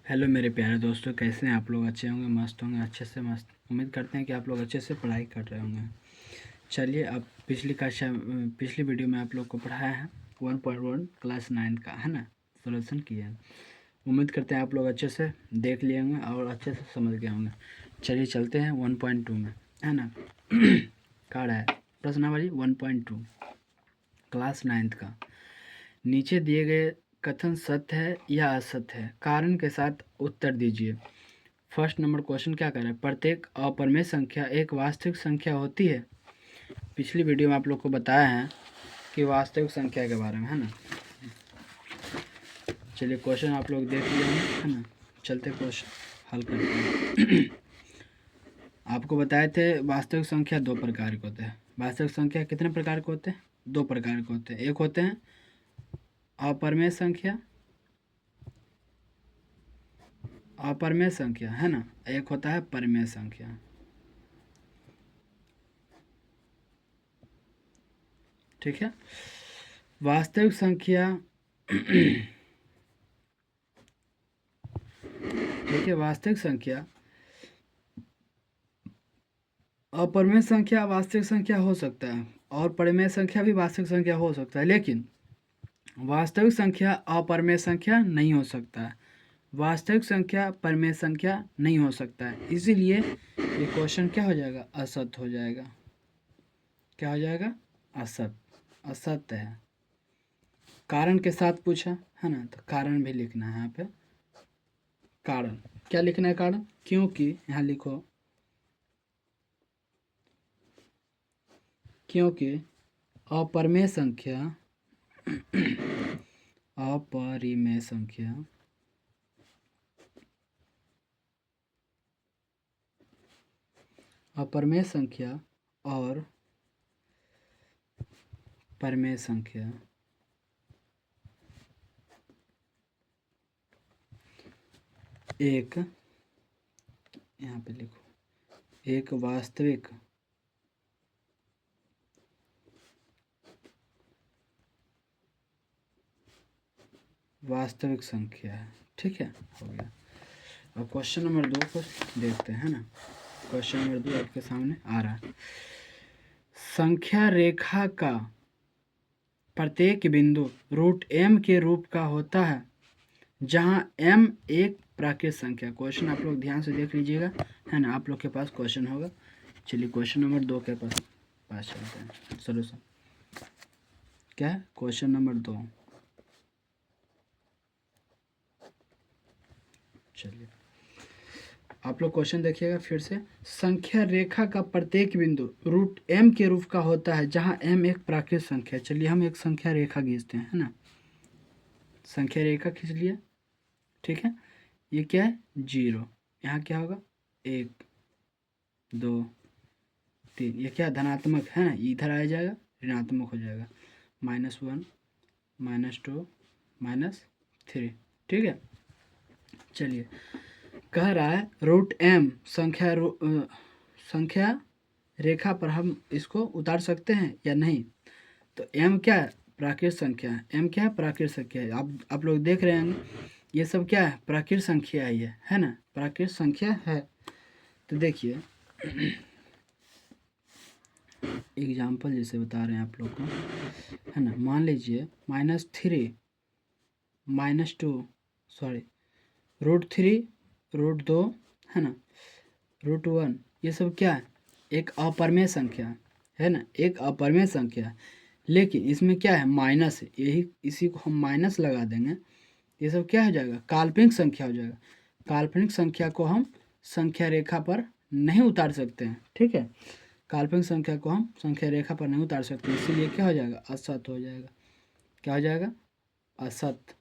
Hello मेरे प्यारे दोस्तों, कैसे हैं आप लोग? अच्छे होंगे, मस्त होंगे, अच्छे से मस्त। उम्मीद करते हैं कि आप लोग अच्छे से पढ़ाई कर रहे होंगे। चलिए, अब पिछली वीडियो में आप लोग को पढ़ाया है 1.1 क्लास 9 का, है ना, सोल्यूशन किया है। उम्मीद करते हैं आप लोग अच्छे से देख लिए होंगे और अच्छे से समझ गए होंगे। चलिए चलते हैं 1.2 में, है ना। कार्ड है प्रश्नावली 1.2 क्लास 9 का। नीचे दिए गए कथन सत्य है या असत्य है, कारण के साथ उत्तर दीजिए। फर्स्ट नंबर क्वेश्चन क्या कर रहा है? प्रत्येक अपरिमेय संख्या एक वास्तविक संख्या होती है। पिछली वीडियो में आप लोग को बताया है कि वास्तविक संख्या के बारे में, है ना। चलिए क्वेश्चन आप लोग देख लिए हैं, है ना। चलते क्वेश्चन हल करते हैं। आपको बताए थे वास्तविक संख्या दो प्रकार के होते हैं। वास्तविक संख्या कितने प्रकार के होते हैं? दो प्रकार के होते हैं। एक होते हैं अपरिमेय संख्या, अपरिमेय संख्या, है ना। एक होता है परिमेय संख्या। ठीक है। वास्तविक संख्या देखिए, वास्तविक संख्या अपरिमेय संख्या वास्तविक संख्या हो सकता है और परिमेय संख्या भी वास्तविक संख्या हो सकता है, लेकिन वास्तविक संख्या अपरिमेय संख्या नहीं हो सकता है। वास्तविक संख्या परिमेय संख्या नहीं हो सकता है, इसीलिए ये क्वेश्चन क्या हो जाएगा? असत्य हो जाएगा। क्या हो जाएगा? असत्य। असत्य है। कारण के साथ पूछा है ना, तो कारण भी लिखना है यहाँ पे। कारण क्या लिखना है? कारण, क्योंकि यहाँ लिखो, क्योंकि अपरिमेय संख्या अपरिमेय संख्या अपरिमेय संख्या और परिमेय संख्या एक, यहाँ पे लिखो, एक वास्तविक संख्या है। ठीक है, हो गया। अब क्वेश्चन नंबर 2 को देखते हैं ना। क्वेश्चन नंबर 2 आपके सामने आ रहा है। संख्या रेखा का प्रत्येक बिंदु रूट m के रूप का होता है, जहां m एक प्राकृत संख्या। क्वेश्चन आप लोग ध्यान से देख लीजिएगा, है ना। आप लोग के पास क्वेश्चन होगा। चलिए क्वेश्चन नंबर 2 के पास चलते हैं। सोल्यूशन क्या है? Question number 2। चलिए आप लोग क्वेश्चन देखिएगा फिर से। संख्या रेखा का प्रत्येक बिंदु रूट m के रूप का होता है, जहां m एक प्राकृत संख्या है। चलिए हम एक संख्या रेखा खींचते हैं, है ना। संख्या रेखा खींच लिया। ठीक है, ये क्या है? 0। यहाँ क्या होगा? 1 2 3। ये क्या? धनात्मक है ना, इधर आ जाएगा, ऋणात्मक हो जाएगा। -1 -2 -3। ठीक है। चलिए, कह रहा है रूट m संख्या रेखा पर हम इसको उतार सकते हैं या नहीं। तो m क्या है? प्राकृत संख्या है। m क्या है? प्राकृत संख्या है। आप लोग देख रहे हैं, ये सब क्या है? प्राकृत संख्या है, ये है ना, प्राकृत संख्या है। तो देखिए एग्जाम्पल जैसे बता रहे हैं आप लोग को, है ना। मान लीजिए -3 -2 सॉरी √3 √2, है ना, √1, ये सब क्या है? एक अपरिमेय संख्या है ना, एक अपरिमेय संख्या। लेकिन इसमें क्या है? माइनस है, यही इसी को हम माइनस लगा देंगे। ये सब क्या हो जाएगा? काल्पनिक संख्या हो जाएगा। काल्पनिक संख्या को हम संख्या रेखा पर नहीं उतार सकते हैं। ठीक है, काल्पनिक संख्या को हम संख्या रेखा पर नहीं उतार सकते, इसीलिए क्या हो जाएगा? असत्य हो जाएगा। क्या हो जाएगा? असत्य।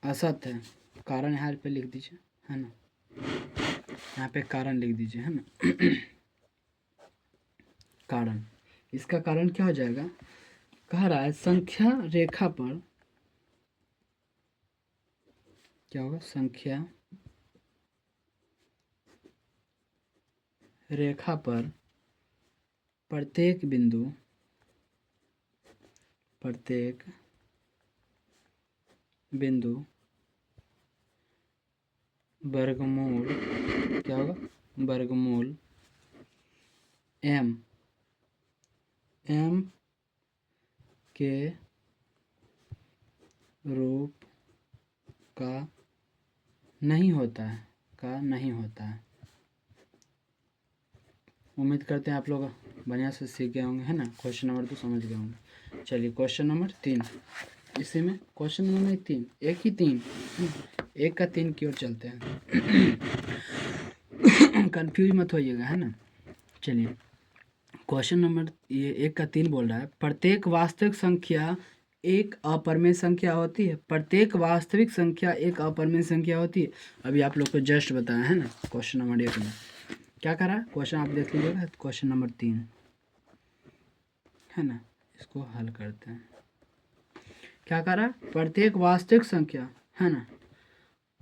असत्य है। कारण यहाँ पे लिख दीजिए, है ना। यहाँ पे कारण लिख दीजिए, है ना। कारण, इसका कारण क्या हो जाएगा? कह रहा है संख्या रेखा पर क्या होगा? संख्या रेखा पर प्रत्येक बिंदु वर्गमूल क्या होगा, वर्गमूल एम के रूप का नहीं होता है, उम्मीद करते हैं आप लोग बढ़िया से सीख गए होंगे, है ना। क्वेश्चन नंबर 2 समझ गए होंगे। चलिए क्वेश्चन नंबर 3, इसी में क्वेश्चन नंबर 3, एक ही 3, एक का 3 की ओर चलते हैं। कंफ्यूज मत होइएगा, है ना। चलिए क्वेश्चन नंबर ये 1 का 3 बोल रहा है, प्रत्येक वास्तविक संख्या एक अपरिमेय संख्या होती है। प्रत्येक वास्तविक संख्या एक अपरिमेय संख्या होती है। अभी आप लोग को जस्ट बताया है ना क्वेश्चन नंबर 1 में क्या करा है। क्वेश्चन आप देख लीजिएगा, क्वेश्चन नंबर 3 है ना। इसको हल करते हैं। क्या करा, प्रत्येक वास्तविक संख्या, है ना,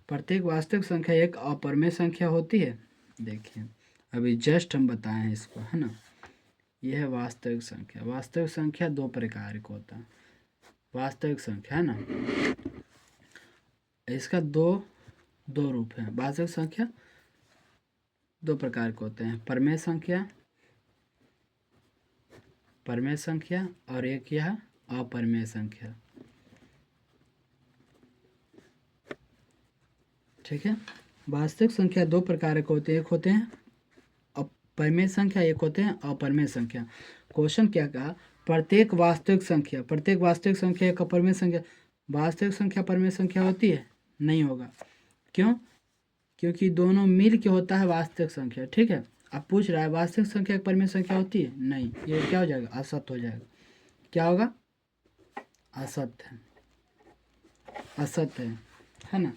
प्रत्येक वास्तविक संख्या एक अपरिमेय संख्या होती है। देखिए अभी जस्ट हम बताए हैं इसको, है ना। यह है वास्तविक संख्या। वास्तविक संख्या दो प्रकार का होता है। वास्तविक संख्या, है ना, इसका दो रूप है। वास्तविक संख्या दो प्रकार के होते हैं, परिमेय संख्या और एक यह अपरिमेय संख्या। ठीक है, वास्तविक संख्या दो प्रकार के होते हैं, एक होते हैं परिमेय संख्या, एक होते हैं अपरिमेय संख्या। क्वेश्चन क्या कहा, प्रत्येक वास्तविक संख्या एक अपरिमेय संख्या। वास्तविक संख्या परिमेय संख्या होती है? नहीं होगा। क्यों? क्योंकि दोनों मिल के होता है वास्तविक संख्या। ठीक है, अब पूछ रहा है वास्तविक संख्या एक परिमेय संख्या होती है? नहीं, ये क्या हो जाएगा, असत्य हो जाएगा। क्या होगा, असत्य है ना।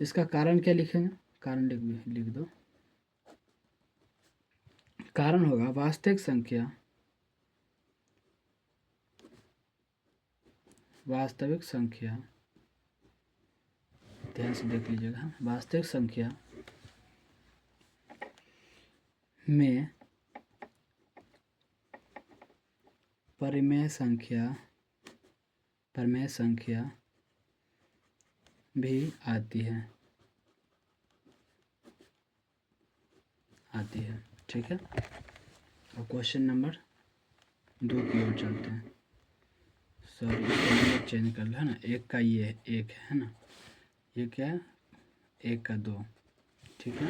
इसका कारण क्या लिखेंगे, कारण लिख दो। कारण होगा वास्तविक संख्या ध्यान से देख लीजिएगा, वास्तविक संख्या में परिमेय संख्या भी आती है। ठीक है, और क्वेश्चन नंबर 2 की ओर चलते हैं। सॉरी, इसको चेंज कर लो, है ना। एक का ये एक है ना, ये क्या है, एक का 2, ठीक है,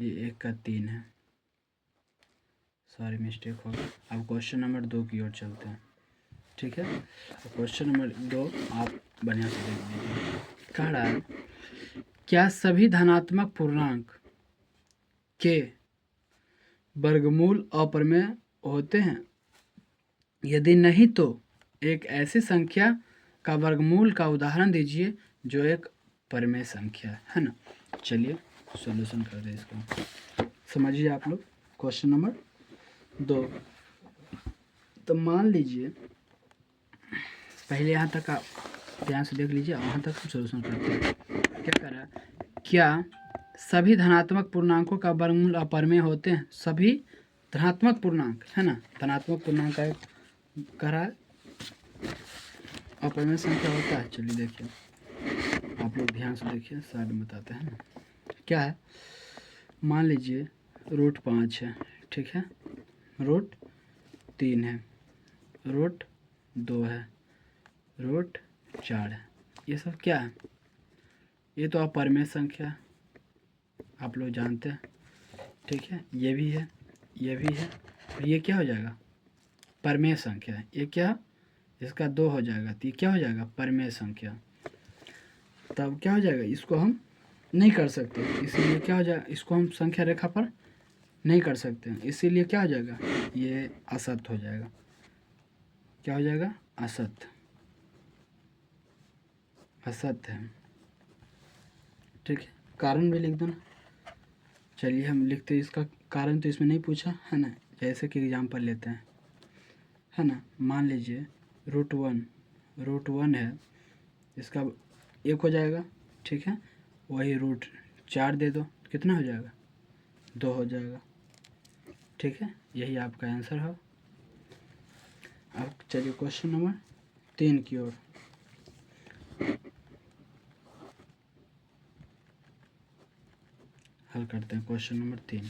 ये एक का 3 है। सॉरी मिस्टेक हो गया। अब क्वेश्चन नंबर 2 की ओर चलते हैं। ठीक है, क्वेश्चन नंबर 2 आप बढ़िया से देख लीजिए। कह रहा है, क्या सभी धनात्मक पूर्णांक के वर्गमूल अपरिमेय होते हैं? यदि नहीं तो एक ऐसी संख्या का वर्गमूल का उदाहरण दीजिए जो एक परिमेय संख्या है ना। चलिए सॉल्यूशन कर दें इसका, समझिए आप लोग। क्वेश्चन नंबर 2, तो मान लीजिए पहले यहाँ तक आप ध्यान से देख लीजिए, वहाँ तक हम सॉल्यूशन करते हैं। क्या कर रहा है, क्या सभी धनात्मक पूर्णांकों का वर्गमूल अपरिमेय होते हैं? सभी धनात्मक पूर्णांक, है ना, धनात्मक पूर्णांक का कह रहा है अपरिमेय संख्या होता है। चलिए देखिए, आप लोग ध्यान से देखिए, साइड में बताते हैं ना। क्या है, मान लीजिए √5 है, ठीक है, √3 है, √2 है, √4 है। ये सब क्या है, ये तो अपरिमेय संख्या आप लोग जानते हैं। ठीक है, ये भी है, ये भी है, और ये क्या हो जाएगा, परिमेय संख्या है। ये क्या, इसका 2 हो जाएगा, तो ये क्या हो जाएगा, परिमेय संख्या। तब क्या हो जाएगा, इसको हम नहीं कर सकते, इसीलिए क्या हो जाएगा, इसको हम संख्या रेखा पर नहीं कर सकते, इसीलिए क्या हो जाएगा, ये असत्य हो जाएगा। क्या हो जाएगा, असत्य है। ठीक है, कारण भी लिख दो ना। चलिए हम लिखते हैं, इसका कारण तो इसमें नहीं पूछा है ना। जैसे कि एग्जाम्पल लेते हैं, है ना। मान लीजिए √1 है, इसका 1 हो जाएगा, ठीक है। वही √4 दे दो, कितना हो जाएगा, 2 हो जाएगा। ठीक है, यही आपका आंसर है। अब चलिए क्वेश्चन नंबर 3 की ओर। हल करते हैं क्वेश्चन नंबर 3।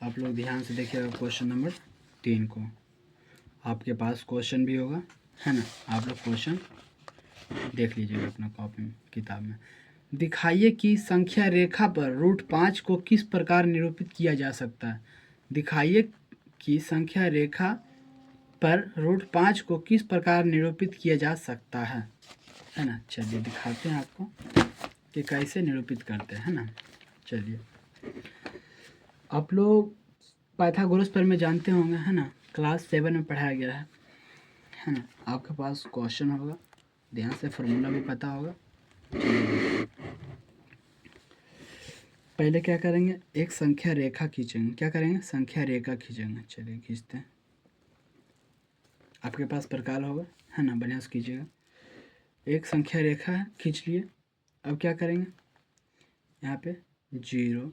आप लोग ध्यान से देखिएगा क्वेश्चन नंबर 3 को। आपके पास क्वेश्चन भी होगा, है ना। आप लोग क्वेश्चन देख लीजिएगा अपना कॉपी में, किताब में। दिखाइए कि संख्या रेखा पर √5 को किस प्रकार निरूपित किया जा सकता है। दिखाइए कि संख्या रेखा पर √5 को किस प्रकार निरूपित किया जा सकता है ना। चलिए दिखाते हैं आपको कि कैसे निरूपित करते हैं ना। चलिए, आप लोग पाइथागोरस प्रमेय जानते होंगे, है ना। क्लास 7 में पढ़ाया गया है ना। आपके पास क्वेश्चन होगा, ध्यान से फार्मूला भी पता होगा। पहले क्या करेंगे, एक संख्या रेखा खींचेंगे। क्या करेंगे, संख्या रेखा खींचेंगे। चलिए खींचते हैं। आपके पास प्रकार होगा, है ना, बढ़िया से कीजिएगा। एक संख्या रेखा खींच लिए। अब क्या करेंगे, यहाँ पे 0